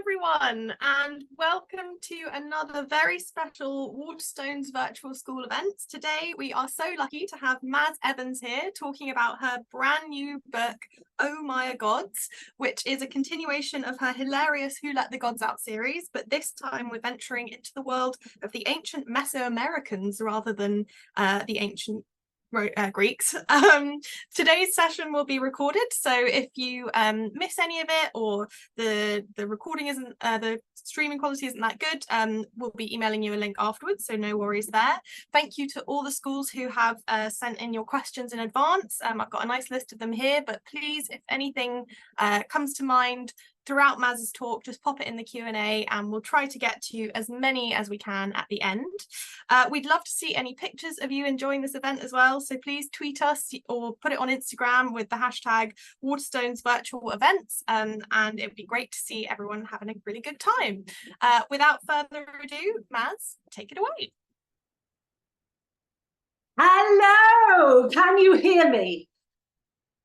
everyone, and welcome to another very special Waterstones virtual school event. Today we are so lucky to have Maz Evans here talking about her brand new book, Oh My Gods, which is a continuation of her hilarious Who Let the Gods Out series, but this time we're venturing into the world of the ancient Mesoamericans rather than the ancient Greeks. Today's session will be recorded, so if you miss any of it or the recording isn't the streaming quality isn't that good, we'll be emailing you a link afterwards, so no worries there. Thank you to all the schools who have sent in your questions in advance. I've got a nice list of them here, but please, if anything comes to mind throughout Maz's talk, just pop it in the Q&A and we'll try to get to as many as we can at the end. We'd love to see any pictures of you enjoying this event as well, so please tweet us or put it on Instagram with the hashtag Waterstones Virtual Events, and it would be great to see everyone having a really good time. Without further ado, Maz, take it away. Hello, can you hear me?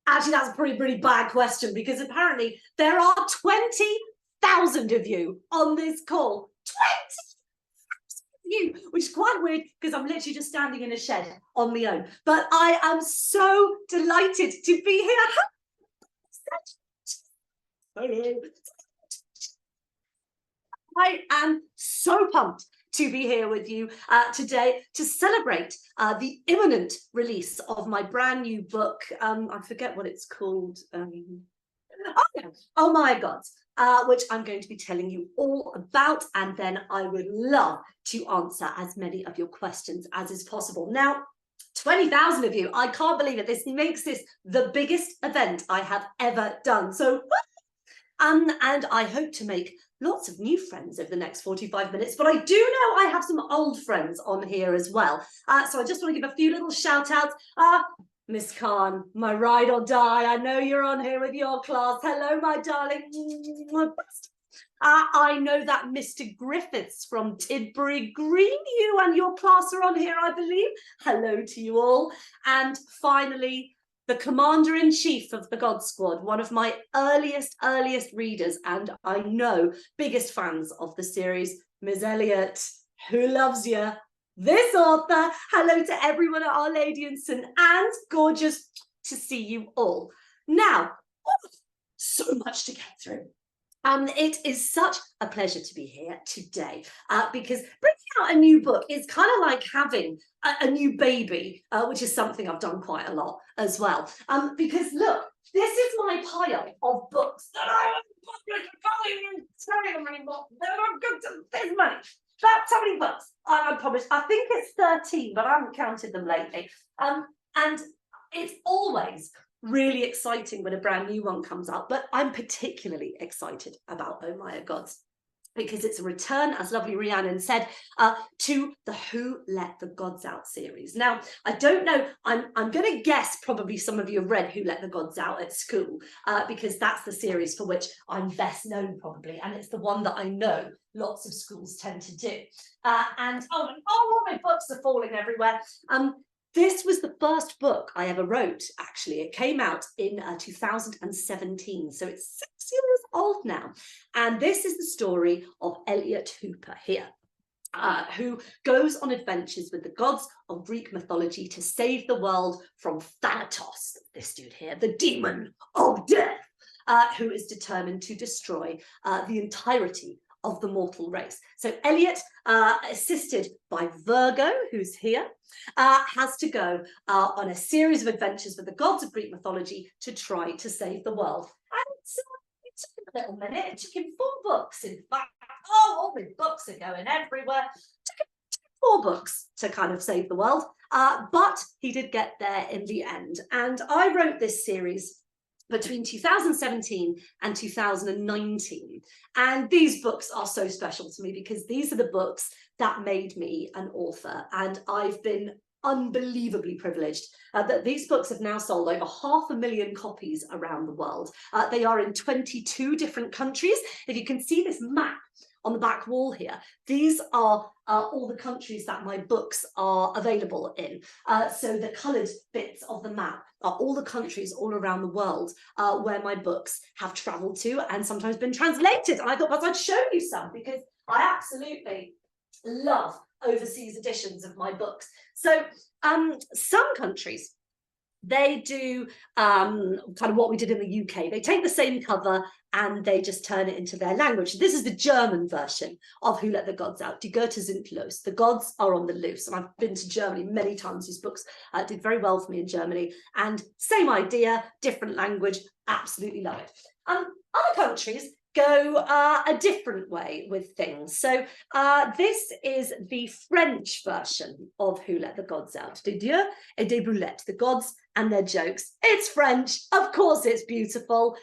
Actually, that's a pretty bad question because apparently there are 20,000 of you on this call. 20,000 of you, which is quite weird because I'm literally just standing in a shed on my own. But I am so delighted to be here. Hello. I am so pumped to be here with you today to celebrate the imminent release of my brand new book. I forget what it's called. Oh My Gods, which I'm going to be telling you all about, and then I would love to answer as many of your questions as is possible. Now, 20,000 of you, I can't believe it. This makes this the biggest event I have ever done. So, and I hope to make lots of new friends over the next 45 minutes, but I do know I have some old friends on here as well. So I just want to give a few little shout outs. Miss Khan, my ride or die. I know you're on here with your class. Hello, my darling. I know that Mr. Griffiths from Tidbury Green, you and your class are on here, I believe. Hello to you all. And finally, the Commander-in-Chief of the God Squad, one of my earliest readers, and I know biggest fans of the series, Ms. Elliot, who loves you, this author. Hello to everyone at Our Lady in St. Anne's. Gorgeous to see you all. Now, so much to get through. It is such a pleasure to be here today because bringing out a new book is kind of like having a new baby, which is something I've done quite a lot as well. Because look, this is my pile of books that I haven't anymore. There's money. That's how many books I've published. I think it's 13, but I haven't counted them lately. And it's always really exciting when a brand new one comes out, but I'm particularly excited about Oh My Gods because it's a return, as lovely Rhiannon said, to the Who Let the Gods Out series. Now, I don't know, I'm going to guess probably some of you have read Who Let the Gods Out at school because that's the series for which I'm best known probably, and it's the one that I know lots of schools tend to do. And all my books are falling everywhere. This was the first book I ever wrote, actually. It came out in 2017, so it's 6 years old now. And this is the story of Elliot Hooper here, who goes on adventures with the gods of Greek mythology to save the world from Thanatos, this dude here, the demon of death, who is determined to destroy the entirety of the mortal race. So Elliot, assisted by Virgo, who's here, has to go on a series of adventures with the gods of Greek mythology to try to save the world. And it took a little minute. It took him 4 books, in fact. All the books are going everywhere. It took him 4 books to kind of save the world, but he did get there in the end. And I wrote this series between 2017 and 2019. And these books are so special to me because these are the books that made me an author. And I've been unbelievably privileged that these books have now sold over 500,000 copies around the world. They are in 22 different countries. If you can see this map on the back wall here, these are all the countries that my books are available in. So the coloured bits of the map are all the countries all around the world where my books have travelled to and sometimes been translated. And I thought, I'd show you some, because I absolutely love overseas editions of my books. So some countries, they do kind of what we did in the UK. They take the same cover and they just turn it into their language. This is the German version of Who Let the Gods Out. Die Götter sind los. The gods are on the loose. And I've been to Germany many times. These books did very well for me in Germany. And same idea, different language, absolutely love it. Other countries go a different way with things. So this is the French version of Who Let the Gods Out. Des dieux et des boulettes, the gods and their jokes. It's French, of course it's beautiful,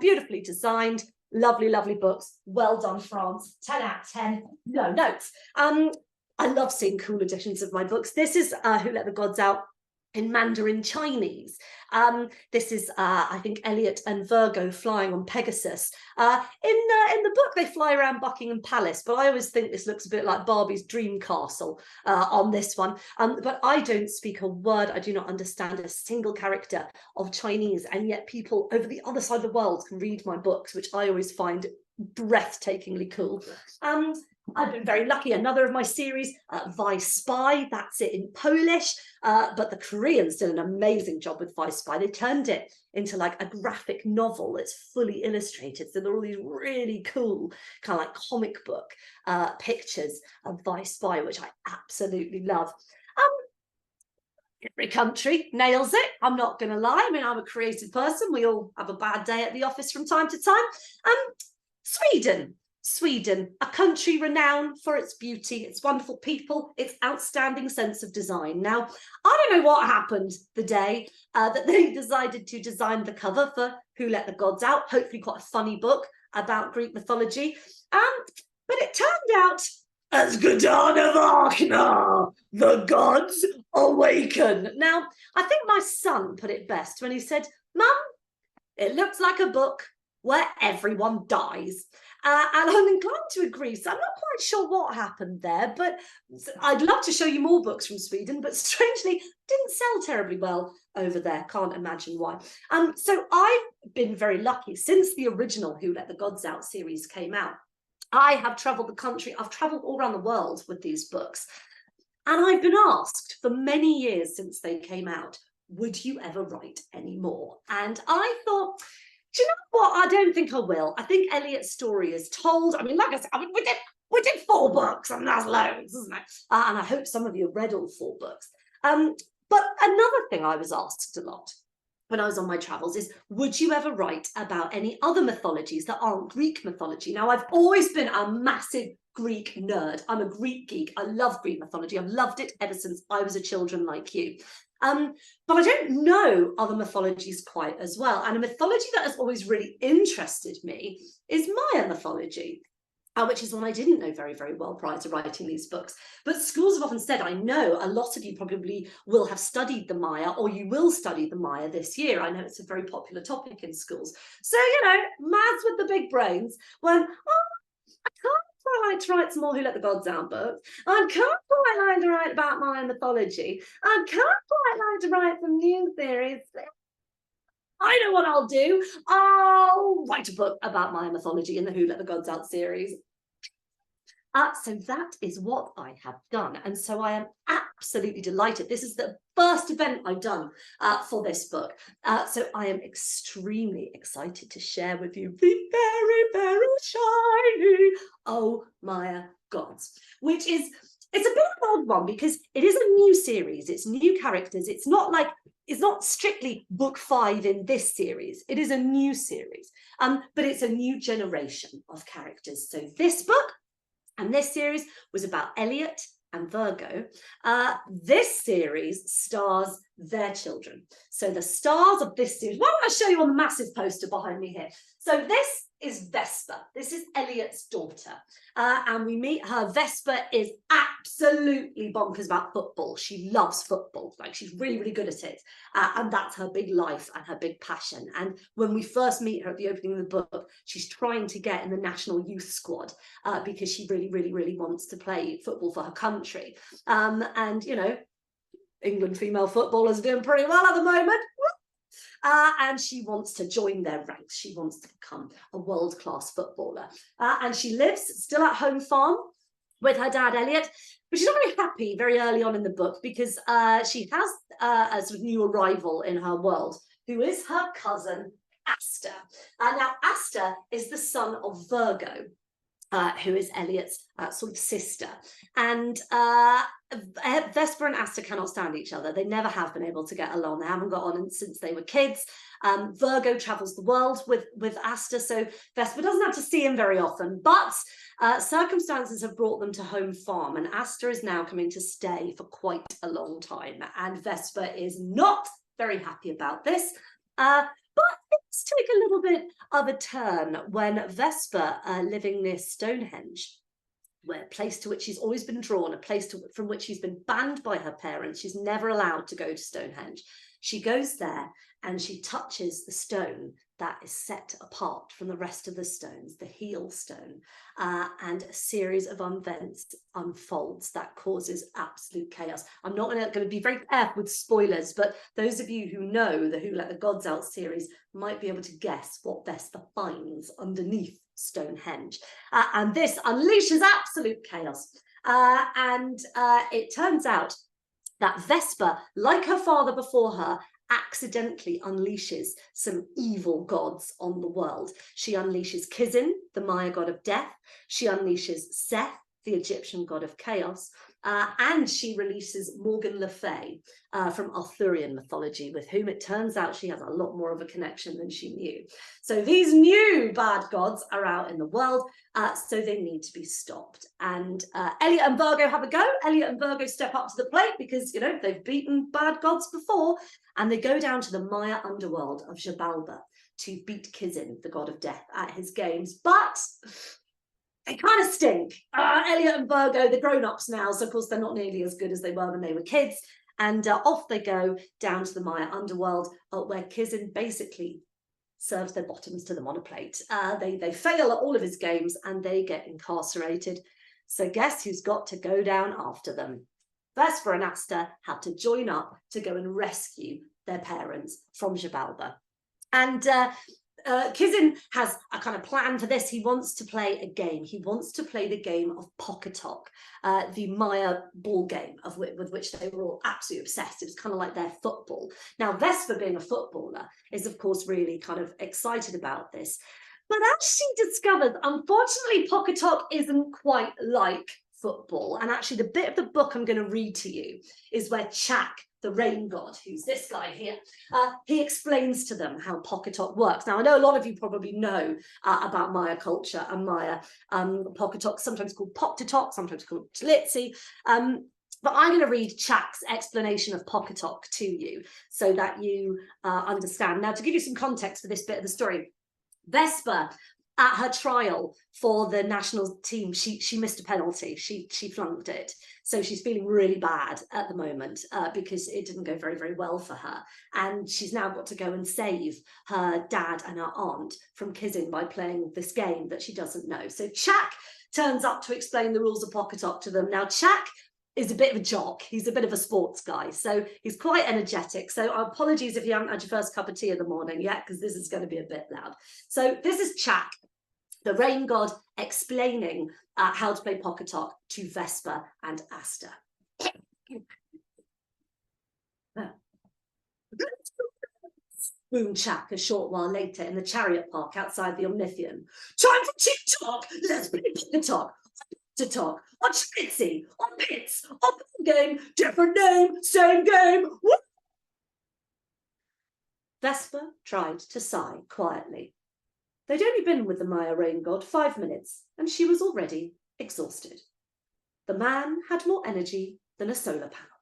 beautifully designed, lovely, lovely books. Well done, France, 10 out of 10, no notes. I love seeing cool editions of my books. This is Who Let the Gods Out in Mandarin Chinese. This is, I think, Elliot and Virgo flying on Pegasus. In the book, they fly around Buckingham Palace, but I always think this looks a bit like Barbie's dream castle on this one. But I don't speak a word. I do not understand a single character of Chinese, and yet people over the other side of the world can read my books, which I always find breathtakingly cool. I've been very lucky. Another of my series, Vice Spy, that's it in Polish, but the Koreans did an amazing job with Vice Spy. They turned it into like a graphic novel that's fully illustrated. So there are all these really cool kind of like comic book pictures of Vice Spy, which I absolutely love. Every country nails it, I'm not going to lie. I mean, I'm a creative person. We all have a bad day at the office from time to time. Sweden, a country renowned for its beauty, its wonderful people, its outstanding sense of design. Now, I don't know what happened the day that they decided to design the cover for Who Let the Gods Out, hopefully quite a funny book about Greek mythology. But it turned out, as Gudana Wagner, the gods awaken. Now, I think my son put it best when he said, "Mum, it looks like a book where everyone dies." And I'm inclined to agree. So I'm not quite sure what happened there, but I'd love to show you more books from Sweden, but strangely didn't sell terribly well over there. Can't imagine why. So I've been very lucky since the original Who Let the Gods Out series came out. I have traveled the country. I've traveled all around the world with these books. And I've been asked for many years since they came out, would you ever write any more? And I thought, do you know what? I don't think I will. I think Elliot's story is told. I mean, like I said, we did 4 books, and that's loads, isn't it? And I hope some of you read all 4 books. But another thing I was asked a lot when I was on my travels is, would you ever write about any other mythologies that aren't Greek mythology? Now, I've always been a massive Greek nerd. I'm a Greek geek. I love Greek mythology. I've loved it ever since I was a children like you. But I don't know other mythologies quite as well. And a mythology that has always really interested me is Maya mythology, which is one I didn't know very, very well prior to writing these books. But schools have often said, I know a lot of you probably will have studied the Maya, or you will study the Maya this year. I know it's a very popular topic in schools. So, you know, maths with the big brains went, oh, I can't quite like to write some more Who Let the Gods Out books. I can't quite like to write about Maya mythology. I can't quite like to write some new theories. I know what I'll do. I'll write a book about Maya mythology in the Who Let the Gods Out series. So that is what I have done. And so I am absolutely delighted. This is the first event I've done for this book. So I am extremely excited to share with you the very, very shiny Oh Maya Gods, which is, it's a bit of an odd one because it is a new series. It's new characters. It's not strictly book 5 in this series. It is a new series, but it's a new generation of characters. So this book and this series was about Elliot and Virgo. This series stars their children. So the stars of this series, why don't I show you a massive poster behind me here? So this is Vesper. This is Elliot's daughter. And we meet her. Vesper is absolutely bonkers about football. She loves football. Like, she's really, really good at it. And that's her big life and her big passion. And when we first meet her at the opening of the book, she's trying to get in the national youth squad because she really, really, really wants to play football for her country. And, you know, England female footballers are doing pretty well at the moment. And she wants to join their ranks. She wants to become a world-class footballer. And she lives still at home farm with her dad, Elliot. But she's not very happy very early on in the book because she has a sort of new arrival in her world, who is her cousin, Aster. Now, Aster is the son of Virgo, who is Elliot's sort of sister. And Vesper and Aster cannot stand each other. They never have been able to get along. They haven't got on since they were kids. Virgo travels the world with Aster, so Vesper doesn't have to see him very often. But circumstances have brought them to home farm, and Aster is now coming to stay for quite a long time. And Vesper is not very happy about this. But things take a little bit of a turn when Vesper, living near Stonehenge, where a place to which she's always been drawn, a place from which she's been banned by her parents. She's never allowed to go to Stonehenge. She goes there and she touches the stone that is set apart from the rest of the stones, the heel stone, and a series of events unfolds that causes absolute chaos. I'm not going to be very careful with spoilers, but those of you who know the Who Let the Gods Out series might be able to guess what Vesper finds underneath Stonehenge. And this unleashes absolute chaos. And it turns out that Vesper, like her father before her, accidentally unleashes some evil gods on the world. She unleashes Kizin, the Maya god of death. She unleashes Seth, the Egyptian god of chaos. And she releases Morgan Le Fay from Arthurian mythology, with whom it turns out she has a lot more of a connection than she knew. So these new bad gods are out in the world, so they need to be stopped. And Elliot and Virgo have a go. Elliot and Virgo step up to the plate because, you know, they've beaten bad gods before, and they go down to the Maya underworld of Xibalba to beat Kizin, the god of death, at his games. But they kind of stink. Elliot and Virgo, they're grown-ups now, so of course they're not nearly as good as they were when they were kids. And off they go down to the Maya underworld, where Kizin basically serves their bottoms to them on a plate. They fail at all of his games and they get incarcerated. So guess who's got to go down after them? Vesper and Aster have to join up to go and rescue their parents from Xibalba. And Kizin has a kind of plan for this. He wants to play a game. He wants to play the game of Pocketok, the Maya ball game with which they were all absolutely obsessed. It was kind of like their football. Now, Vesper, being a footballer, is of course really kind of excited about this. But as she discovers, unfortunately, Pocketok isn't quite like football. And actually, the bit of the book I'm going to read to you is where Chak, the rain god, who's this guy here, he explains to them how Pocketok works. Now, I know a lot of you probably know about Maya culture and Maya Pocketok, sometimes called Pocketok, sometimes called Tlitzi. But I'm going to read Chak's explanation of Pocketok to you so that you understand. Now, to give you some context for this bit of the story, Vesper, at her trial for the national team, she missed a penalty. She flunked it. So she's feeling really bad at the moment because it didn't go very, very well for her. And she's now got to go and save her dad and her aunt from Kizin by playing this game that she doesn't know. So Chak turns up to explain the rules of Pocketok to them. Now, Chak is a bit of a jock. He's a bit of a sports guy. So he's quite energetic. So apologies if you haven't had your first cup of tea in the morning yet, because this is going to be a bit loud. So this is Chak, the rain god, explaining how to play Pocketok to Vesper and Aster. Boomed Chak a short while later in the chariot park outside the Omnithian. Time for TikTok! Let's play Pocketok! To talk on Schmitzy, on Bits, on game, different name, same game. Woo! Vesper tried to sigh quietly. They'd only been with the Maya rain god 5 minutes, and she was already exhausted. The man had more energy than a solar panel.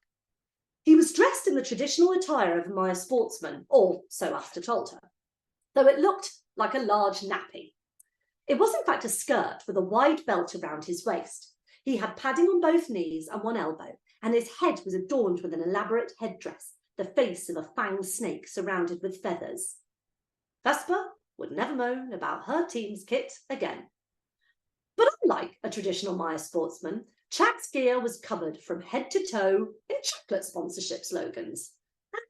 He was dressed in the traditional attire of a Maya sportsman, or so Aster told her, though it looked like a large nappy. It was in fact a skirt with a wide belt around his waist. He had padding on both knees and one elbow, and his head was adorned with an elaborate headdress, the face of a fanged snake surrounded with feathers. Vesper would never moan about her team's kit again. But unlike a traditional Maya sportsman, Chak's gear was covered from head to toe in chocolate sponsorship slogans. And,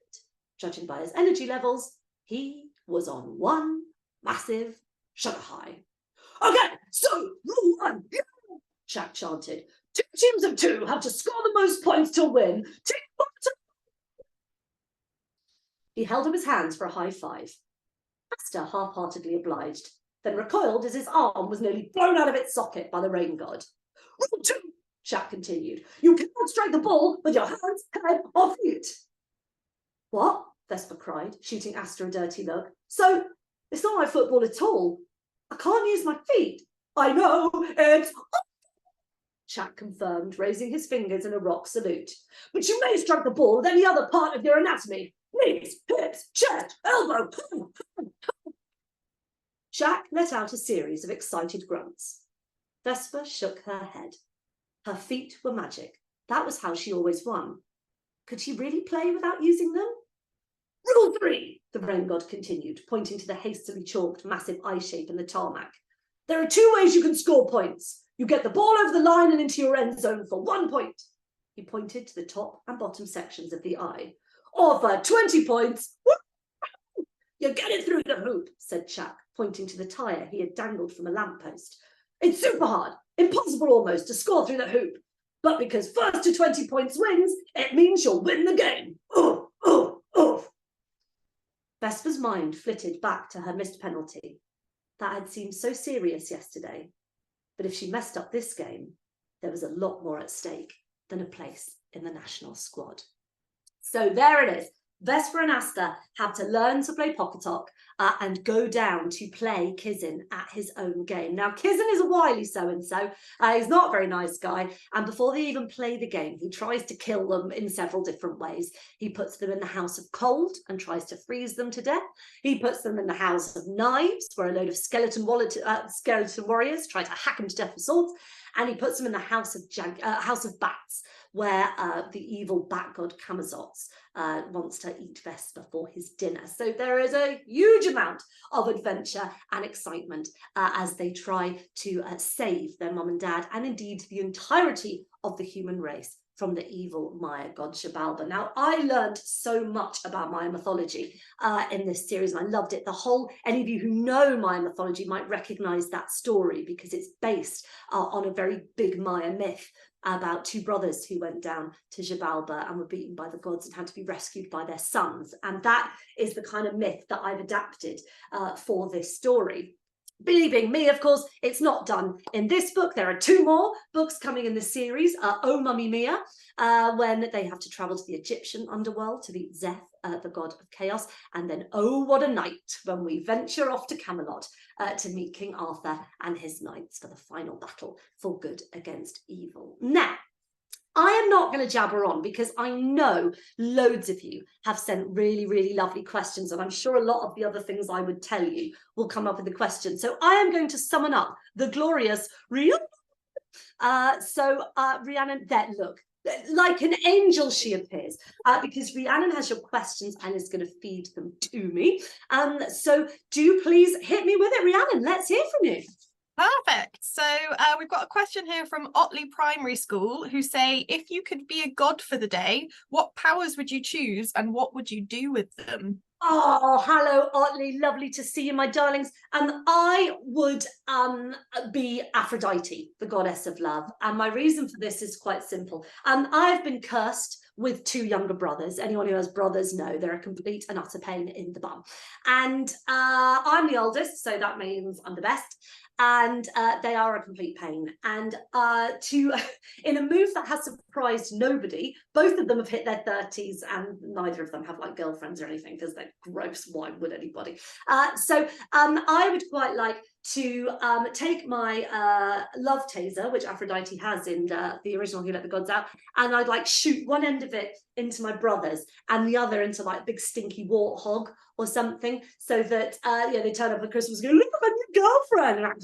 judging by his energy levels, he was on one massive sugar high. Okay, so rule one, Chak chanted. 2 teams of 2 have to score the most points to win. Team bottom. He held up his hands for a high five. Master half-heartedly obliged, then recoiled as his arm was nearly blown out of its socket by the rain god. Rule 2, Chak continued. You cannot strike the ball with your hands, head, or feet. What? Vesper cried, shooting Asta a dirty look. So, it's not like football at all. I can't use my feet. I know, it's... Chak confirmed, raising his fingers in a rock salute. But you may strike the ball with any other part of your anatomy. Knees, hips, chest, elbow. Chak let out a series of excited grunts. Vesper shook her head. Her feet were magic. That was how she always won. Could she really play without using them? Rule 3, the rain god continued, pointing to the hastily chalked massive eye shape in the tarmac. There are 2 ways you can score points. You get the ball over the line and into your end zone for 1 point. He pointed to the top and bottom sections of the eye. Or for 20 points, you get it through the hoop, said Chak, pointing to the tyre he had dangled from a lamppost. It's super hard, impossible almost, to score through the hoop. But because first to 20 points wins, it means you'll win the game. Oof, oof, oof. Vesper's mind flitted back to her missed penalty. That had seemed so serious yesterday. But if she messed up this game, there was a lot more at stake than a place in the national squad. So there it is. Vesper and Asta had to learn to play Pocketock and go down to play Kizin at his own game. Now, Kizin is a wily so-and-so. He's not a very nice guy. And before they even play the game, he tries to kill them in several different ways. He puts them in the house of cold and tries to freeze them to death. He puts them in the house of knives, where a load of skeleton warriors try to hack him to death with swords. And he puts them in the house of bats, where the evil bat god Kamazots wants to eat Vesper for his dinner. So there is a huge amount of adventure and excitement as they try to save their mum and dad, and indeed the entirety of the human race from the evil Maya god Xibalba. Now, I learned so much about Maya mythology in this series, and I loved it. Any of you who know Maya mythology might recognize that story because it's based on a very big Maya myth about 2 brothers who went down to Xibalba and were beaten by the gods and had to be rescued by their sons. And that is the kind of myth that I've adapted for this story. Believing me, of course, it's not done in this book. There are 2 more books coming in the series. Oh, Mummy Mia, when they have to travel to the Egyptian underworld to meet Zeth, the god of chaos. And then Oh, What a Night, when we venture off to Camelot to meet King Arthur and his knights for the final battle for good against evil. Now, I am not going to jabber on because I know loads of you have sent really, really lovely questions, and I'm sure a lot of the other things I would tell you will come up with the questions. So I am going to summon up the glorious Rhiannon. Rhiannon, there, look, like an angel she appears, because Rhiannon has your questions and is going to feed them to me. So do please hit me with it, Rhiannon. Let's hear from you. Perfect. So we've got a question here from Otley Primary School, who say, if you could be a god for the day, what powers would you choose and what would you do with them? Oh, hello, Otley. Lovely to see you, my darlings. I would be Aphrodite, the goddess of love. And my reason for this is quite simple. I've been cursed with 2 younger brothers. Anyone who has brothers know they're a complete and utter pain in the bum. And I'm the oldest, so that means I'm the best. And they are a complete pain. And in a move that has surprised nobody, both of them have hit their 30s and neither of them have like girlfriends or anything because they're gross. Why would anybody? I would quite like to take my love taser, which Aphrodite has in the original Who Let the Gods Out, and I'd like shoot one end of it into my brother's and the other into like big stinky warthog or something, so that they turn up at Christmas and go, look at my new girlfriend.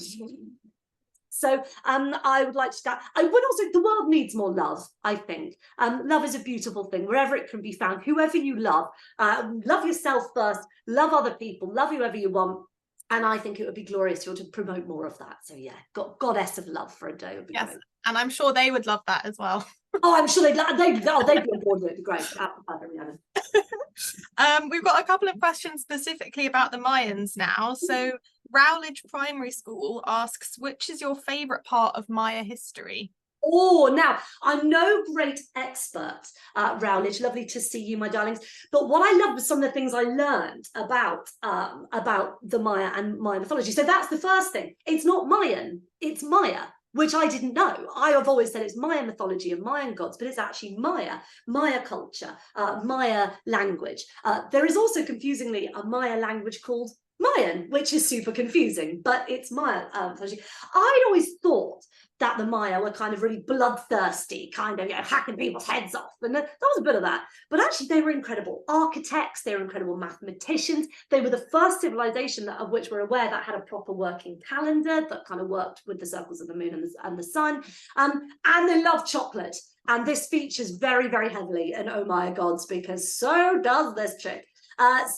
So I would like to start. I would also, the world needs more love, I think. Love is a beautiful thing, wherever it can be found, whoever you love yourself first, love other people, love whoever you want. And I think it would be glorious to promote more of that. So yeah, goddess of love for a day would be great. And I'm sure they would love that as well. Oh, I'm sure they'd be on board with it. It'd be great. We've got a couple of questions specifically about the Mayans now. So Rowledge Primary School asks, which is your favourite part of Maya history? Oh, now, I'm no great expert, Rowledge. Lovely to see you, my darlings. But what I love was some of the things I learned about the Maya and Maya mythology. So that's the first thing. It's not Mayan, it's Maya, which I didn't know. I have always said it's Maya mythology and Mayan gods, but it's actually Maya culture, Maya language. There is also, confusingly, a Maya language called Mayan, which is super confusing, but it's Maya mythology. I'd always thought that the Maya were kind of really bloodthirsty, kind of, hacking people's heads off. And there was a bit of that. But actually, they were incredible architects. They were incredible mathematicians. They were the first civilization of which we're aware that had a proper working calendar that kind of worked with the circles of the moon and the sun. And they loved chocolate. And this features very, very heavily in Oh Maya Gods, because so does this chick.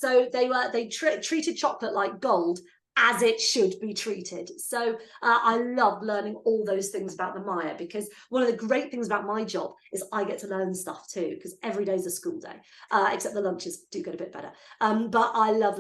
So they treated chocolate like gold, as it should be treated. So I love learning all those things about the Maya, because one of the great things about my job is I get to learn stuff too, because every day is a school day, except the lunches do get a bit better. But I love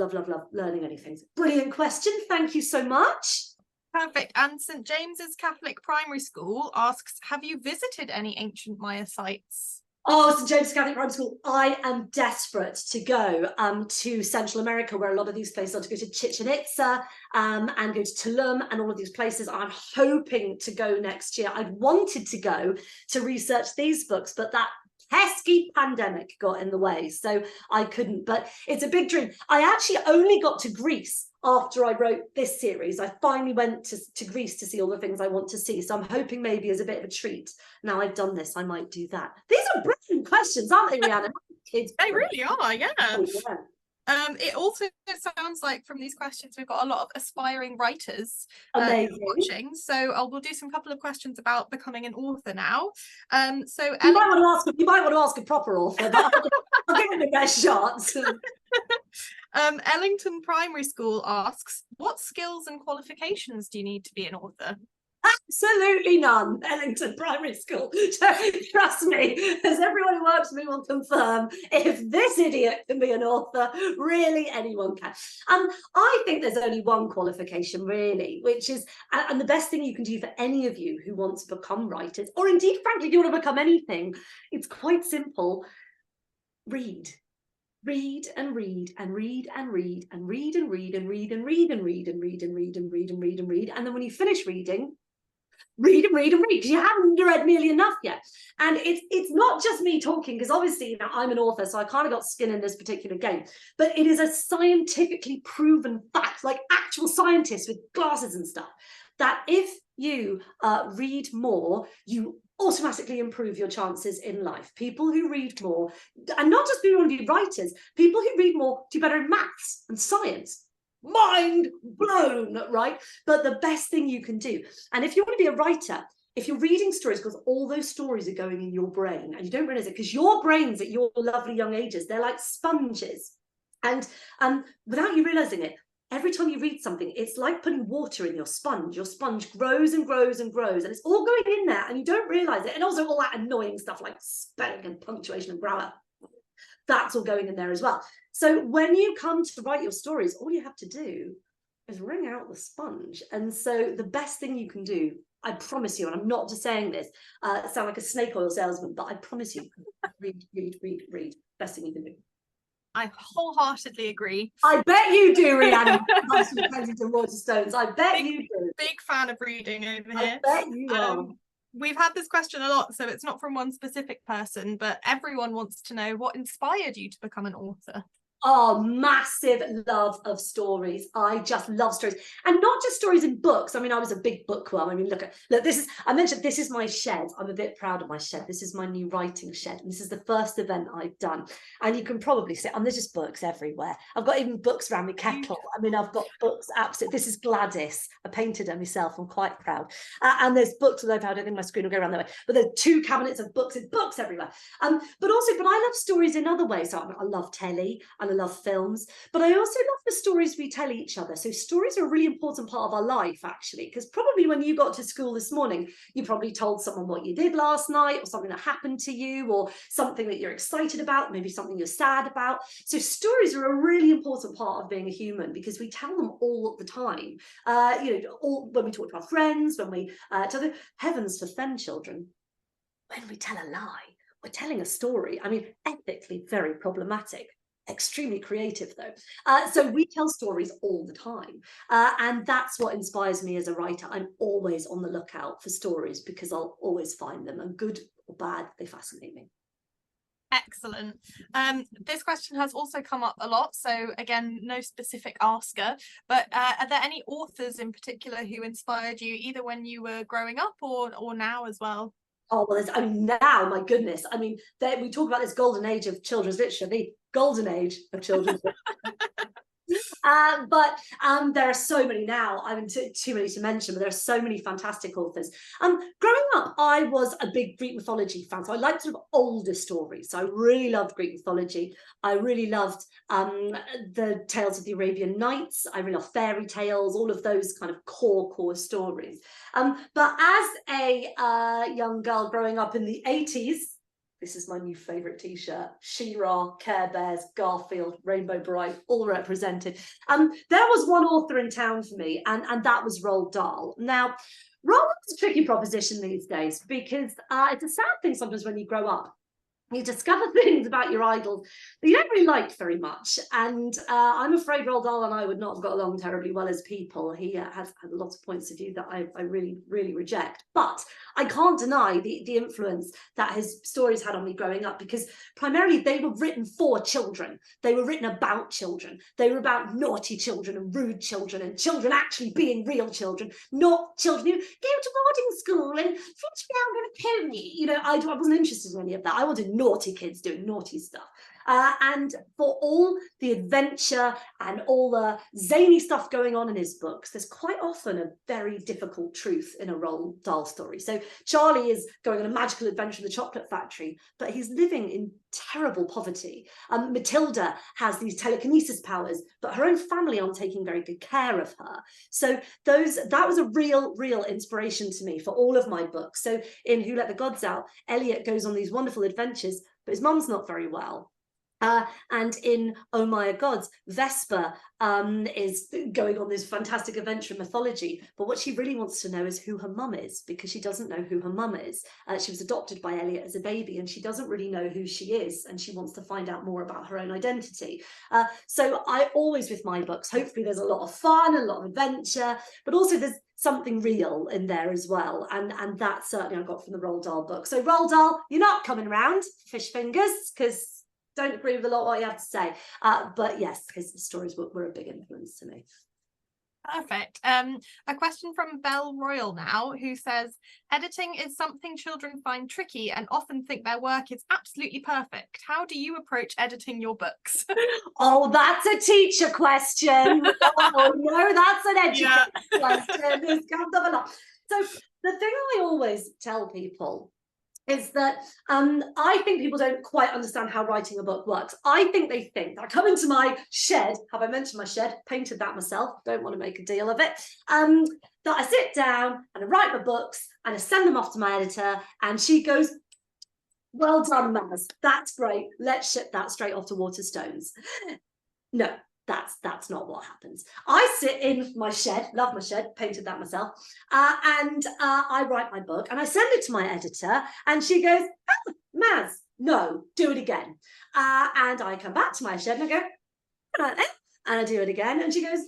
learning anything. Brilliant question. Thank you so much. Perfect. And St. James's Catholic Primary School asks, have you visited any ancient Maya sites? Oh, St. James Catholic Primary School. I am desperate to go to Central America, where a lot of these places are, to go to Chichen Itza and go to Tulum and all of these places. I'm hoping to go next year. I'd wanted to go to research these books, but that pesky pandemic got in the way, so I couldn't. But it's a big dream. I actually only got to Greece after I wrote this series. I finally went to Greece to see all the things I want to see. So I'm hoping maybe as a bit of a treat, now I've done this, I might do that. These are brilliant questions, aren't they, Rhiannon? Kids, they really are, yeah. Oh, yeah. It also sounds like from these questions we've got a lot of aspiring writers watching. So we'll do some couple of questions about becoming an author now. So you might want to ask a proper author, but I'll give it the best shot. Ellington Primary School asks, what skills and qualifications do you need to be an author? Absolutely none. Ellington Primary School. Trust me, as everyone who works with me will confirm, if this idiot can be an author, really anyone can. I think there's only one qualification, really, which is, and the best thing you can do for any of you who want to become writers, or indeed, frankly, if you want to become anything, it's quite simple. Read. Read and read and read and read and read and read and read and read and read and read and read and read and read and read. And then when you finish reading, read and read and read, because you haven't read nearly enough yet. And it's not just me talking, because obviously, I'm an author, so I kind of got skin in this particular game. But it is a scientifically proven fact, like actual scientists with glasses and stuff, that if you read more, you automatically improve your chances in life. People who read more, and not just people who be writers, people who read more do better in maths and science. Mind blown, right? But the best thing you can do, and if you want to be a writer, if you're reading stories, because all those stories are going in your brain and you don't realize it, because your brains at your lovely young ages, they're like sponges, and without you realizing it, every time you read something, it's like putting water in your sponge. Your sponge grows and grows and grows, and it's all going in there and you don't realize it. And also all that annoying stuff like spelling and punctuation and grammar, that's all going in there as well. So when you come to write your stories, all you have to do is wring out the sponge. And so the best thing you can do, I promise you, and I'm not just saying this, sound like a snake oil salesman, but I promise you, read. Best thing you can do. I wholeheartedly agree. I bet you do, Rhiannon. Waterstones. I bet you do. Big fan of reading over here. I bet you are. We've had this question a lot, so it's not from one specific person, but everyone wants to know what inspired you to become an author. Oh, massive love of stories. I just love stories, and not just stories in books. I mean, I was a big bookworm. I mean, look, this is, I mentioned this is my shed. I'm a bit proud of my shed. This is my new writing shed. And this is the first event I've done. And you can probably see, and there's just books everywhere. I've got even books around my kettle. I mean, I've got books, absolutely. This is Gladys. I painted her myself. I'm quite proud. And there's books all over. I don't think my screen will go around that way, but there's 2 cabinets of books. There's books everywhere. But I love stories in other ways. So I love telly and I love films, but I also love the stories we tell each other. So stories are a really important part of our life, actually, because probably when you got to school this morning, you probably told someone what you did last night, or something that happened to you, or something that you're excited about, maybe something you're sad about. So stories are a really important part of being a human, because we tell them all the time. All when we talk to our friends, when we tell them, heavens for them children, when we tell a lie, we're telling a story. I mean, ethically very problematic, extremely creative though. So we tell stories all the time. And that's what inspires me as a writer. I'm always on the lookout for stories, because I'll always find them, and good or bad, they fascinate me. Excellent. This question has also come up a lot, so again, no specific asker, but are there any authors in particular who inspired you, either when you were growing up or now as well? Oh, well, I mean, now, my goodness, I mean, we talk about this golden age of children's literature, the golden age of children's literature. But there are so many now. I mean, too many to mention, but there are so many fantastic authors. Growing up, I was a big Greek mythology fan, so I liked sort of older stories. So I really loved Greek mythology. I really loved the tales of the Arabian Nights. I really love fairy tales, all of those kind of core stories. But as a young girl growing up in the 80s, this is my new favourite t-shirt. She-Ra, Care Bears, Garfield, Rainbow Bright, all represented. There was one author in town for me, and that was Roald Dahl. Now, Roald Dahl is a tricky proposition these days, because it's a sad thing sometimes when you grow up. You discover things about your idols that you don't really like very much. And I'm afraid Roald Dahl and I would not have got along terribly well as people. He has had lots of points of view that I really, really reject. But I can't deny the influence that his stories had on me growing up, because primarily they were written for children. They were written about children. They were about naughty children and rude children, and children actually being real children, not children who go to boarding school and fetch around on a pony. You know, I wasn't interested in any of that. I wanted naughty kids doing naughty stuff. And for all the adventure and all the zany stuff going on in his books, there's quite often a very difficult truth in a Roald Dahl story. So Charlie is going on a magical adventure in the chocolate factory, but he's living in terrible poverty. Matilda has these telekinesis powers, but her own family aren't taking very good care of her. So that was a real inspiration to me for all of my books. So in Who Let the Gods Out, Elliot goes on these wonderful adventures, but his mum's not very well. And in Oh My Gods, Vesper is going on this fantastic adventure in mythology, but what she really wants to know is who her mum is, because she doesn't know who her mum is. She was adopted by Elliot as a baby, and she doesn't really know who she is, and she wants to find out more about her own identity. So I always, with my books, hopefully there's a lot of fun, a lot of adventure, but also there's something real in there as well, and that certainly I got from the Roald Dahl book. So Roald Dahl, you're not coming around, fish fingers, because don't agree with a lot of what you have to say, but yes, his stories were a big influence to me. Perfect. A question from Belle Royal now, who says, editing is something children find tricky and often think their work is absolutely perfect. How do you approach editing your books? Oh, that's a teacher question. Oh no, that's an education question. This comes up a lot. So the thing I always tell people is that I think people don't quite understand how writing a book works. I come into my shed, have I mentioned my shed? Painted that myself, don't want to make a deal of it. That I sit down and I write my books and I send them off to my editor, and she goes, well done, Maz, that's great, let's ship that straight off to Waterstones. No, that's not what happens. I sit in my shed, love my shed, painted that myself, and I write my book and I send it to my editor, and she goes, oh, Maz, no, do it again. And I come back to my shed and I go, and I do it again, and she goes,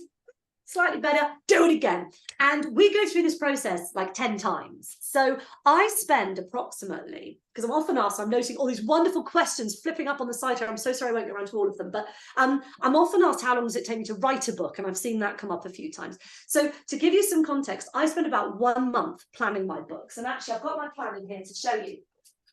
slightly better, do it again. And we go through this process like 10 times. So I spend approximately, because I'm often asked, I'm noticing all these wonderful questions flipping up on the site here. I'm so sorry I won't get around to all of them, but I'm often asked how long does it take me to write a book? And I've seen that come up a few times. So to give you some context, I spend about 1 month planning my books. And actually I've got my planning here to show you.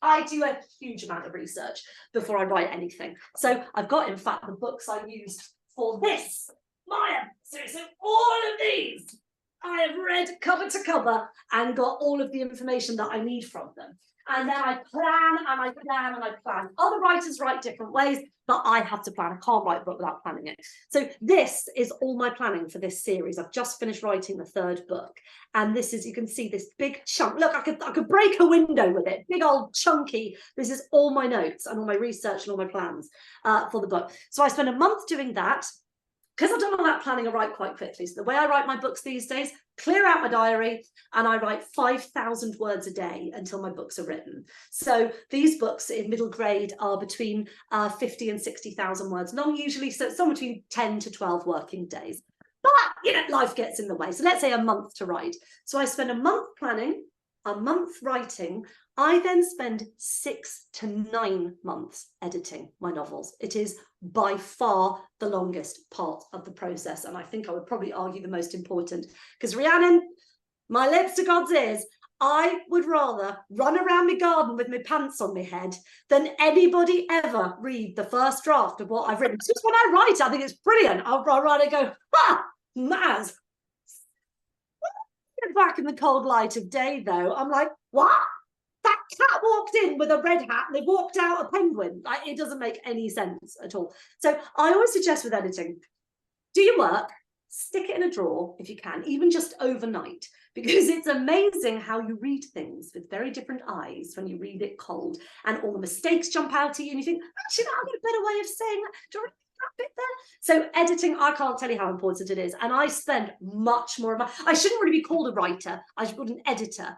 I do a huge amount of research before I write anything. So I've got, in fact, the books I used for this. Maya, so all of these I have read cover to cover and got all of the information that I need from them. And then I plan and I plan and I plan. Other writers write different ways, but I have to plan. I can't write a book without planning it. So this is all my planning for this series. I've just finished writing the 3rd book. And this is, you can see this big chunk. Look, I could break a window with it. Big old chunky. This is all my notes and all my research and all my plans for the book. So I spent a month doing that. Because I've done all that planning, I write quite quickly. So the way I write my books these days, clear out my diary and I write 5,000 words a day until my books are written. So these books in middle grade are between 50 and 60,000 words long usually. So it's somewhere between 10 to 12 working days. But, you know, life gets in the way. So let's say a month to write. So I spend a month planning, a month writing. I then spend 6 to 9 months editing my novels. It is by far the longest part of the process. And I think I would probably argue the most important. Because Rhiannon, my lips to God's ears, I would rather run around my garden with my pants on my head than anybody ever read the first draft of what I've written. Just when I write, I think it's brilliant. I'll write and go, ha, Maz. Back in the cold light of day, though, I'm like, what? That cat walked in with a red hat and they walked out a penguin. Like, it doesn't make any sense at all. So I always suggest with editing, do your work, stick it in a drawer if you can, even just overnight, because it's amazing how you read things with very different eyes when you read it cold, and all the mistakes jump out at you and you think, actually, I've got a better way of saying that. Do you want that bit there? So editing, I can't tell you how important it is. And I spend much more of my, I shouldn't really be called a writer, I should be called an editor.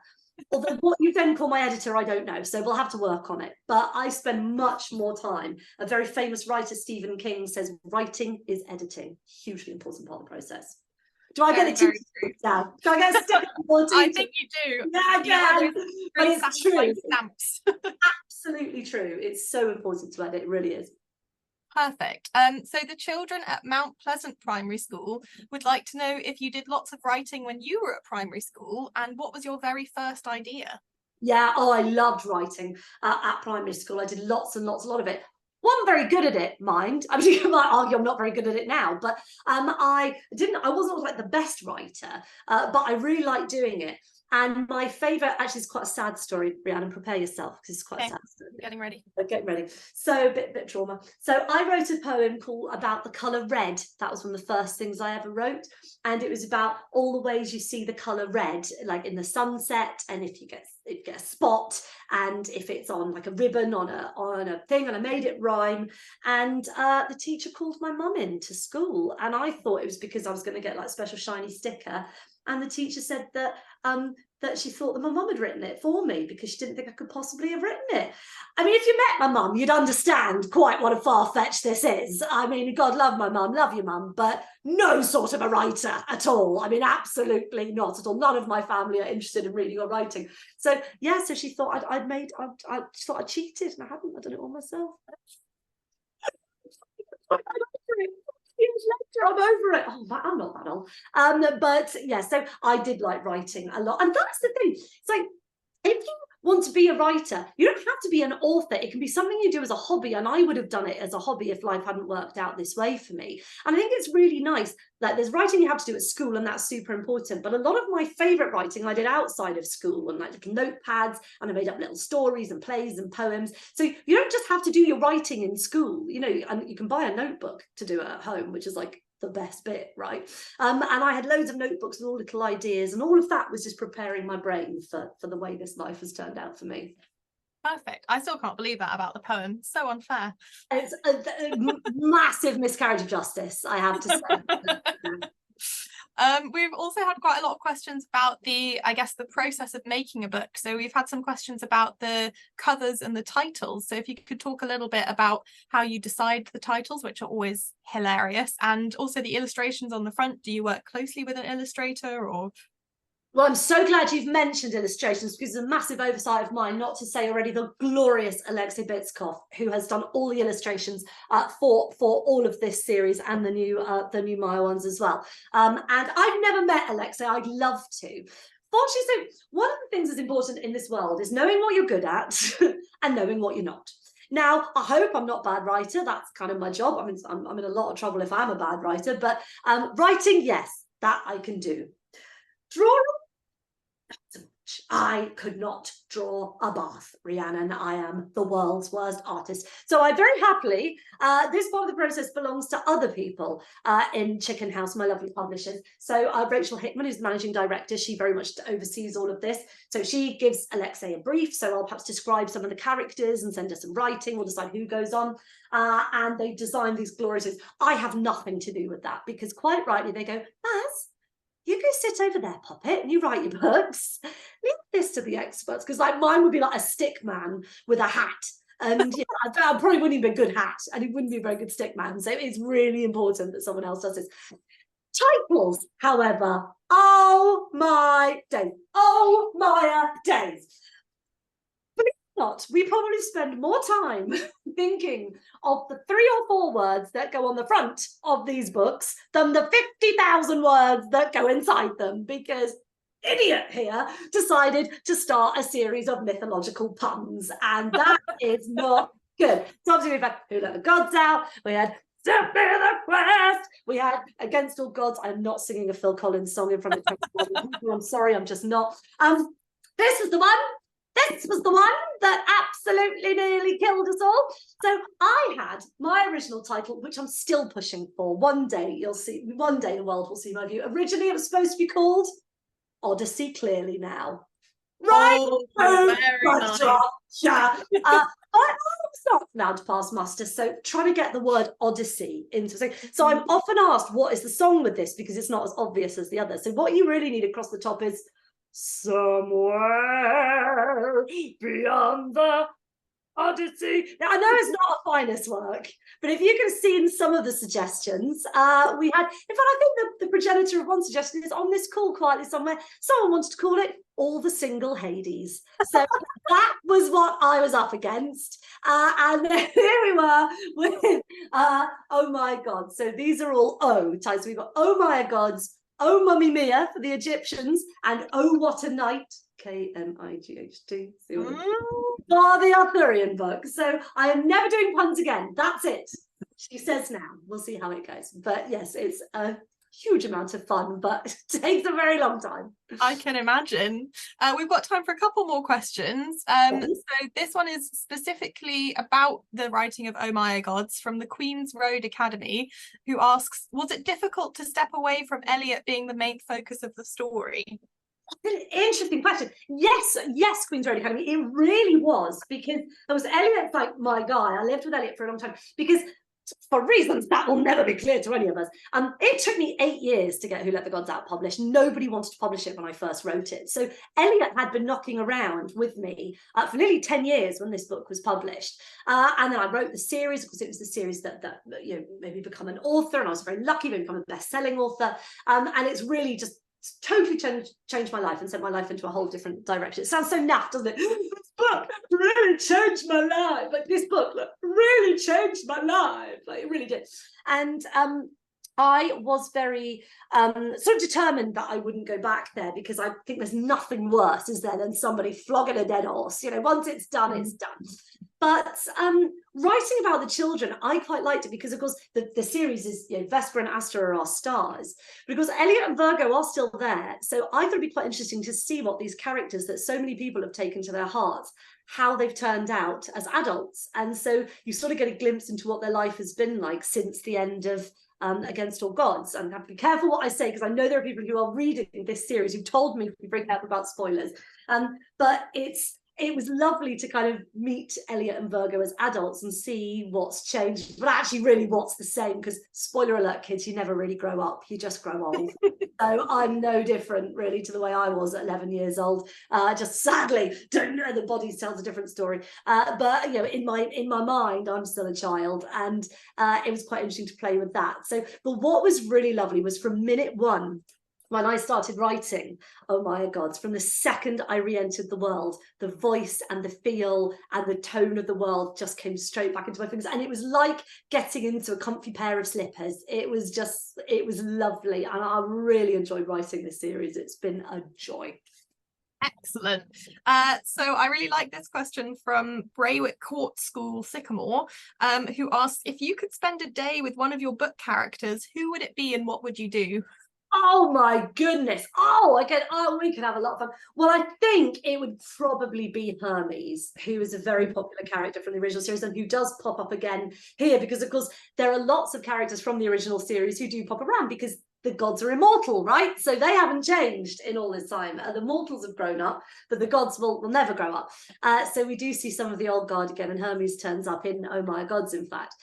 Although what you then call my editor, I don't know. So we'll have to work on it. But I spend much more time. A very famous writer, Stephen King, says writing is editing. Hugely important part of the process. Do I get it now? Do I get a stick? I think you do. Yeah, I can. But it's true. Stamps. Absolutely true. It's so important to edit. It really is. Perfect. So the children at Mount Pleasant Primary School would like to know if you did lots of writing when you were at primary school, and what was your very first idea? Yeah, oh, I loved writing at primary school. I did lots and lots, a lot of it. Wasn't very good at it, mind. I mean, you might argue I'm not very good at it now, but I wasn't like the best writer, but I really liked doing it. And my favourite, actually, is quite a sad story, Rhiannon, prepare yourself, because it's quite a sad story. Getting ready. Getting ready. So a bit trauma. So I wrote a poem called about the colour red. That was one of the first things I ever wrote. And it was about all the ways you see the colour red, like in the sunset, and if you get a spot, and if it's on like a ribbon on a thing, and I made it rhyme. And the teacher called my mum into school, and I thought it was because I was going to get like a special shiny sticker. And the teacher said that that she thought that my mum had written it for me because she didn't think I could possibly have written it. I mean, if you met my mum, you'd understand quite what a far-fetched this is. I mean, God love my mum, love you, mum, but no sort of a writer at all. I mean, absolutely not at all. None of my family are interested in reading or writing. So yeah, so she thought I thought I cheated, and I hadn't. I'd done it all myself. Years later, I'm over it. Oh, I'm not that old. But yeah, so I did like writing a lot. And that's the thing. It's like, if you want to be a writer, you don't have to be an author. It can be something you do as a hobby. And I would have done it as a hobby if life hadn't worked out this way for me. And I think it's really nice. Like, there's writing you have to do at school, and that's super important. But a lot of my favorite writing I did outside of school, and like little notepads, and I made up little stories and plays and poems. So you don't just have to do your writing in school, you know, and you can buy a notebook to do it at home, which is like the best bit, right? And I had loads of notebooks with all little ideas, and all of that was just preparing my brain for the way this life has turned out for me. Perfect. I still can't believe that about the poem. So unfair. It's a massive miscarriage of justice, I have to say. We've also had quite a lot of questions about I guess, the process of making a book. So we've had some questions about the covers and the titles. So if you could talk a little bit about how you decide the titles, which are always hilarious, and also the illustrations on the front. Do you work closely with an illustrator, or? Well, I'm so glad you've mentioned illustrations, because it's a massive oversight of mine not to say already the glorious Alexei Bitskov, who has done all the illustrations for all of this series and the new Maya ones as well. And I've never met Alexei. I'd love to. Fortunately, so one of the things that's important in this world is knowing what you're good at and knowing what you're not. Now, I hope I'm not a bad writer. That's kind of my job. I mean, I'm in a lot of trouble if I'm a bad writer, but writing, yes, that I can do. Drawing, so much. I could not draw a bath, Rhiannon. I am the world's worst artist. So I very happily, this part of the process belongs to other people in Chicken House, my lovely publishers. So Rachel Hickman, who's the managing director, she very much oversees all of this. So she gives Alexei a brief. So I'll perhaps describe some of the characters and send her some writing. We'll decide who goes on. And they design these glorious things. I have nothing to do with that, because quite rightly they go, Maz, you go sit over there, Puppet, and you write your books. Leave this to the experts, because like mine would be like a stick man with a hat. And yeah, I probably wouldn't even be a good hat, and it wouldn't be a very good stick man. So it's really important that someone else does this. Titles, however, oh my days. Oh my days. Not, we probably spend more time thinking of the 3 or 4 words that go on the front of these books than the 50,000 words that go inside them, because idiot here decided to start a series of mythological puns, and that is not good. So obviously we've had Who Let the Gods Out, we had Step in the Quest, we had Against All Gods. I'm not singing a Phil Collins song in front of people. I'm sorry, I'm just not. This was the one. This was the one that absolutely nearly killed us all. So I had my original title, which I'm still pushing for. One day you'll see, one day the world will see my view. Originally it was supposed to be called Odyssey Clearly Now. Right? Oh, very nice. Yeah. I'm not now to pass muster, so trying to get the word Odyssey into thing. So I'm often asked, what is the song with this? Because it's not as obvious as the other. So what you really need across the top is somewhere beyond the Odyssey. Now, I know it's not a finest work, but if you could have seen some of the suggestions, we had, in fact, I think the progenitor of one suggestion is on this call quietly somewhere. Someone wanted to call it All the Single Hades. So that was what I was up against. And here we were with, oh my God. So these are all O types. We've got Oh My Gods, Oh Mummy Mia for the Egyptians, and Oh What a Night, K-N-I-G-H-T, for the Arthurian book. So I am never doing puns again. That's it. She says now. We'll see how it goes. But yes, it's a huge amount of fun, but it takes a very long time. I can imagine. We've got time for a couple more questions. So this one is specifically about the writing of Oh My Gods from the Queen's Road Academy, who asks, was it difficult to step away from Elliot being the main focus of the story? Interesting question. Yes, Queen's Road Academy. It really was, because there was Elliot's like my guy. I lived with Elliot for a long time, because for reasons that will never be clear to any of us. It took me 8 years to get Who Let the Gods Out published. Nobody wanted to publish it when I first wrote it. So Elliot had been knocking around with me for nearly 10 years when this book was published. And then I wrote the series, because it was the series that you know, made me become an author, and I was very lucky to become a best-selling author. And it's really just totally changed my life and sent my life into a whole different direction. It sounds so naff, doesn't it? This book really changed my life. Like, this book really changed my life. Like, it really did. And I was very sort of determined that I wouldn't go back there, because I think there's nothing worse, is there, than somebody flogging a dead horse. You know, once it's done, it's done. But writing about the children, I quite liked it, because of course the series is, you know, Vesper and Aster are our stars, because Elliot and Virgo are still there. So I thought it'd be quite interesting to see what these characters that so many people have taken to their hearts, how they've turned out as adults. And so you sort of get a glimpse into what their life has been like since the end of Against All Gods. And I have to be careful what I say, because I know there are people who are reading this series who told me to be very careful about spoilers. But it was lovely to kind of meet Elliot and Virgo as adults and see what's changed, but actually really what's the same, because spoiler alert, kids, you never really grow up, you just grow old. So I'm no different really to the way I was at 11 years old. Just sadly don't know, the body tells a different story. But you know, in my mind, I'm still a child, and it was quite interesting to play with that. So, but what was really lovely was from minute one, when I started writing, oh my God, from the second I re-entered the world, the voice and the feel and the tone of the world just came straight back into my fingers. And it was like getting into a comfy pair of slippers. It was lovely. And I really enjoyed writing this series. It's been a joy. Excellent. So I really like this question from Braywick Court School Sycamore, who asks, if you could spend a day with one of your book characters, who would it be and what would you do? Oh my goodness. We could have a lot of fun. Well, I think it would probably be Hermes, who is a very popular character from the original series and who does pop up again here, because of course there are lots of characters from the original series who do pop around because the gods are immortal, right? So they haven't changed in all this time. The mortals have grown up, but the gods will never grow up. So we do see some of the old guard again, and Hermes turns up in Oh My Gods, in fact.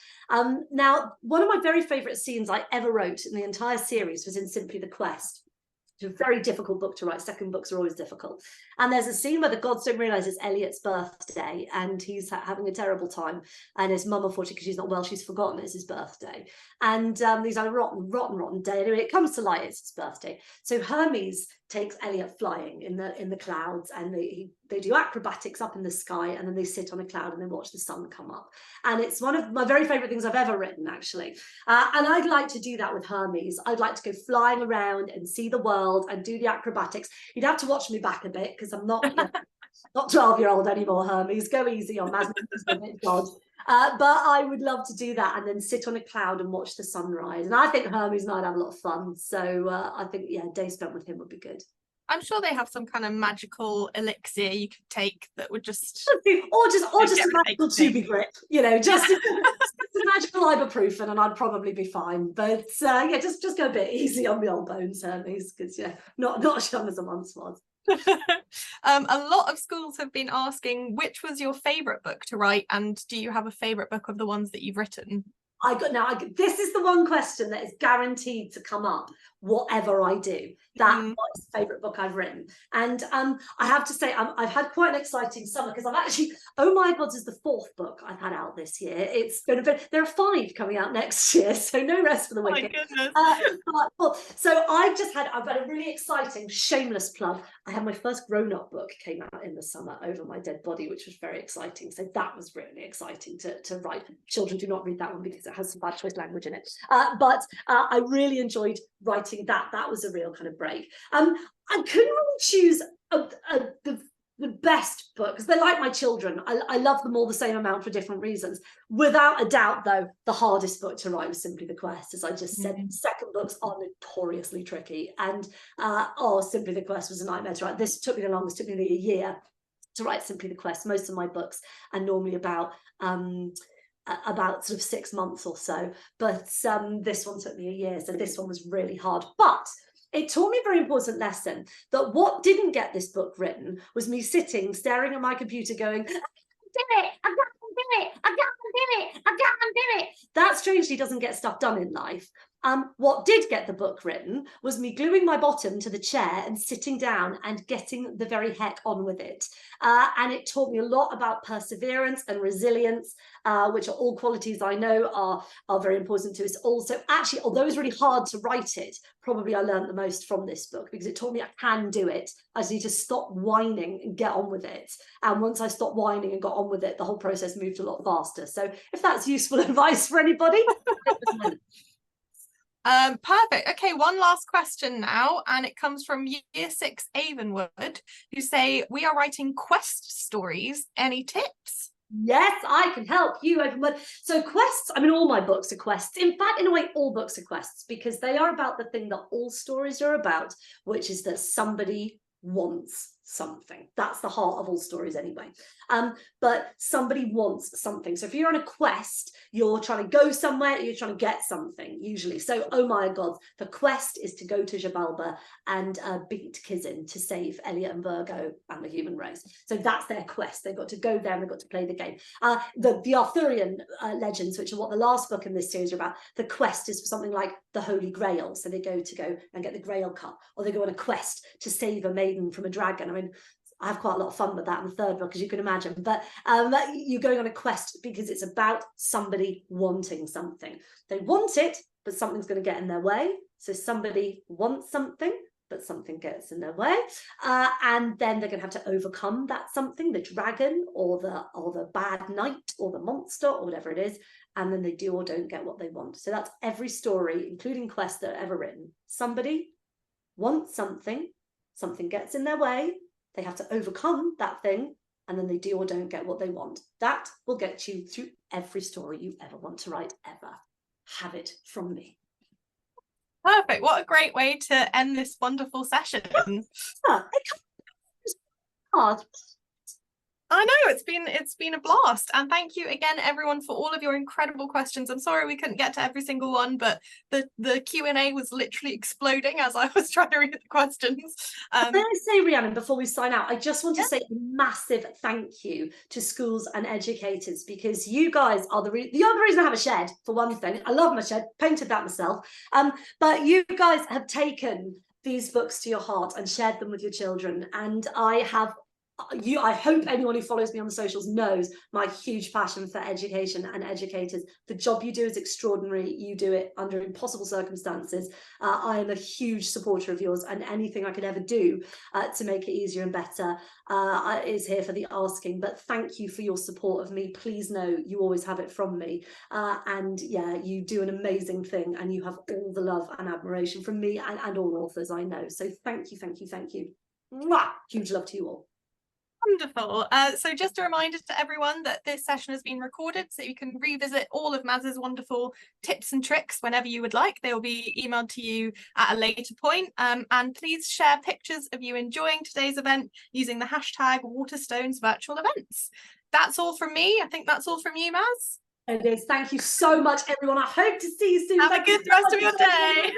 Now, one of my very favourite scenes I ever wrote in the entire series was in Simply the Quest. It's a very difficult book to write. Second books are always difficult. And there's a scene where the gods don't realise it's Elliot's birthday and he's having a terrible time. And his mum, unfortunately, because she's not well, she's forgotten it's his birthday. And he's had a rotten day. Anyway, it comes to light, it's his birthday. So Hermes takes Elliot flying in the clouds, and they do acrobatics up in the sky, and then they sit on a cloud and they watch the sun come up. And it's one of my very favorite things I've ever written, actually. And I'd like to do that with Hermes. I'd like to go flying around and see the world and do the acrobatics. You'd have to watch me back a bit because I'm not not 12-year-old anymore, Hermes. Go easy on Maslow. But I would love to do that and then sit on a cloud and watch the sunrise. And I think Hermes and I'd have a lot of fun. So I think, yeah, a day spent with him would be good. I'm sure they have some kind of magical elixir you could take that would just... Or just a magical tubey grip, you know, just a magical ibuprofen and I'd probably be fine. But yeah, just go a bit easy on the old bones, Hermes, because yeah, not as young as I once was. A lot of schools have been asking, which was your favourite book to write, and do you have a favourite book of the ones that you've written? This is the one question that is guaranteed to come up whatever I do. That was the favourite book I've written. And I have to say, I've had quite an exciting summer, because I've actually, Oh My Gods is the 4th book I've had out this year. It's been there are 5 coming out next year, so no rest for the wicked. My goodness. So I've got a really exciting, shameless plug. I had my first grown-up book came out in the summer, Over My Dead Body, which was very exciting. So that was really exciting to write. Children do not read that one because it has some bad choice language in it. But I really enjoyed writing that. That was a real kind of break. I couldn't really choose the best book, because they're like my children. I love them all the same amount for different reasons. Without a doubt, though, the hardest book to write was Simply the Quest. As I just said, second books are notoriously tricky. And Simply the Quest was a nightmare to write. This took me the longest, took me nearly a year to write Simply the Quest. Most of my books are normally about sort of 6 months or so, but this one took me a year, so this one was really hard. But it taught me a very important lesson, that what didn't get this book written was me sitting staring at my computer going, I can't do it, I can't do it, I can't do it, I can't do it. That strangely doesn't get stuff done in life. What did get the book written was me gluing my bottom to the chair and sitting down and getting the very heck on with it. And it taught me a lot about perseverance and resilience, which are all qualities I know are very important to us all. So actually, although it was really hard to write it, probably I learned the most from this book, because it taught me I can do it. I just need to stop whining and get on with it. And once I stopped whining and got on with it, the whole process moved a lot faster. So if that's useful advice for anybody. Perfect. Okay, one last question now, and it comes from Year 6 Avonwood, who say, we are writing quest stories. Any tips? Yes, I can help you, Avonwood. So quests, I mean, all my books are quests. In fact, in a way, all books are quests, because they are about the thing that all stories are about, which is that somebody wants something. That's the heart of all stories anyway. But somebody wants something. So if you're on a quest, you're trying to go somewhere, you're trying to get something usually. So oh my god, the quest is to go to Jabalba and beat Kizin to save Elliot and Virgo and the human race. So that's their quest. They've got to go there and they've got to play the game. The Arthurian legends, which are what the last book in this series are about, the quest is for something like the Holy Grail. So they go and get the Grail cup, or they go on a quest to save a maiden from a dragon. I mean, I have quite a lot of fun with that in the third book, as you can imagine. But you're going on a quest because it's about somebody wanting something. They want it, but something's going to get in their way. So somebody wants something, but something gets in their way. And then they're going to have to overcome that something, the dragon or the bad knight or the monster or whatever it is. And then they do or don't get what they want. So that's every story, including quests that are ever written. Somebody wants something, something gets in their way. They have to overcome that thing, and then they do or don't get what they want. That will get you through every story you ever want to write, ever. Have it from me. Perfect. What a great way to end this wonderful session. Hard. I know, it's been a blast, and thank you again everyone for all of your incredible questions. I'm sorry we couldn't get to every single one, but the Q&A was literally exploding as I was trying to read the questions. May I say, Rhiannon, before we sign out, I just want to say a massive thank you to schools and educators, because you guys are the other reason I have a shed, for one thing. I love my shed, painted that myself. But you guys have taken these books to your heart and shared them with your children, and I hope anyone who follows me on the socials knows my huge passion for education and educators. The job you do is extraordinary. You do it under impossible circumstances. I am a huge supporter of yours, and anything I could ever do to make it easier and better is here for the asking. But thank you for your support of me. Please know you always have it from me. And yeah, you do an amazing thing, and you have all the love and admiration from me and all authors I know. So thank you, thank you, thank you. Mwah! Huge love to you all. Wonderful. So just a reminder to everyone that this session has been recorded, so you can revisit all of Maz's wonderful tips and tricks whenever you would like. They will be emailed to you at a later point. And please share pictures of you enjoying today's event using the hashtag Waterstones virtual events. That's all from me. I think that's all from you, Maz. It is. Thank you so much, everyone. I hope to see you soon. Have a good rest of your day.